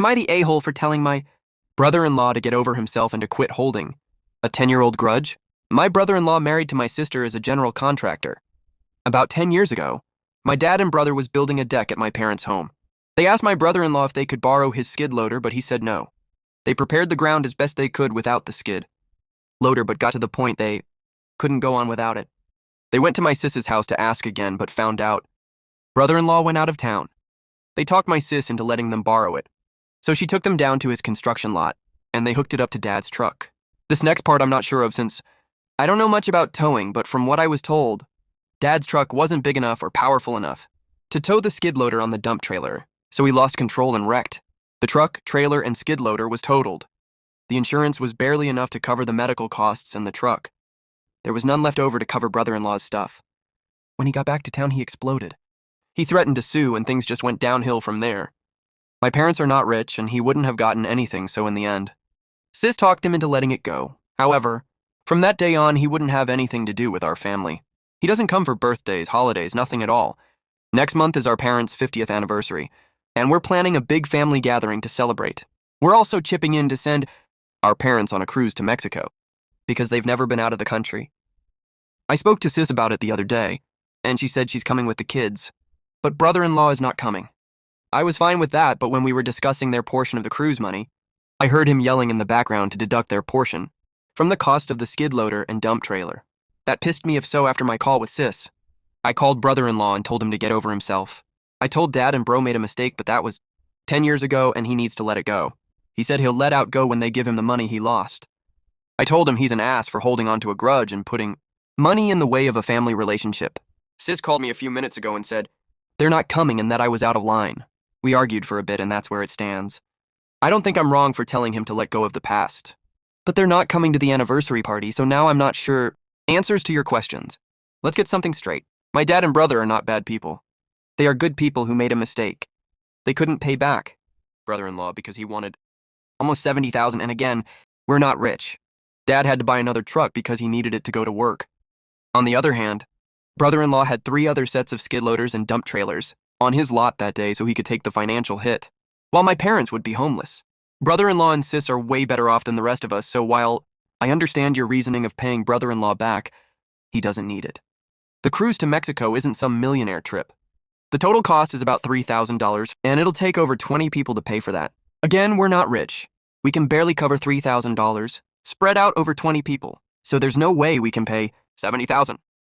Am I the a-hole for telling my brother-in-law to get over himself and to quit holding a 10-year-old grudge? My brother-in-law married to my sister as a general contractor. About 10 years ago, my dad and brother was building a deck at my parents' home. They asked my brother-in-law if they could borrow his skid loader, but he said no. They prepared the ground as best they could without the skid loader, but got to the point they couldn't go on without it. They went to my sis's house to ask again, but found out brother-in-law went out of town. They talked my sis into letting them borrow it. So she took them down to his construction lot, and they hooked it up to Dad's truck. This next part I'm not sure of since I don't know much about towing, but from what I was told, Dad's truck wasn't big enough or powerful enough to tow the skid loader on the dump trailer, so he lost control and wrecked. The truck, trailer, and skid loader was totaled. The insurance was barely enough to cover the medical costs and the truck. There was none left over to cover brother-in-law's stuff. When he got back to town, he exploded. He threatened to sue, and things just went downhill from there. My parents are not rich, and he wouldn't have gotten anything, so in the end, Sis talked him into letting it go. However, from that day on, he wouldn't have anything to do with our family. He doesn't come for birthdays, holidays, nothing at all. Next month is our parents' 50th anniversary, and we're planning a big family gathering to celebrate. We're also chipping in to send our parents on a cruise to Mexico, because they've never been out of the country. I spoke to Sis about it the other day, and she said she's coming with the kids, but brother-in-law is not coming. I was fine with that, but when we were discussing their portion of the cruise money, I heard him yelling in the background to deduct their portion from the cost of the skid loader and dump trailer. That pissed me off, so after my call with Sis, I called brother-in-law and told him to get over himself. I told Dad and Bro made a mistake, but that was 10 years ago and he needs to let it go. He said he'll let out go when they give him the money he lost. I told him he's an ass for holding on to a grudge and putting money in the way of a family relationship. Sis called me a few minutes ago and said they're not coming and that I was out of line. We argued for a bit and that's where it stands. I don't think I'm wrong for telling him to let go of the past. But they're not coming to the anniversary party, so now I'm not sure. Answers to your questions. Let's get something straight. My dad and brother are not bad people. They are good people who made a mistake. They couldn't pay back brother-in-law because he wanted almost $70,000, and again, we're not rich. Dad had to buy another truck because he needed it to go to work. On the other hand, brother-in-law had 3 other sets of skid loaders and dump trailers on his lot that day so he could take the financial hit, while my parents would be homeless. Brother-in-law and sis are way better off than the rest of us, so while I understand your reasoning of paying brother-in-law back, he doesn't need it. The cruise to Mexico isn't some millionaire trip. The total cost is about $3,000, and it'll take over 20 people to pay for that. Again, we're not rich. We can barely cover $3,000, spread out over 20 people, so there's no way we can pay $70,000.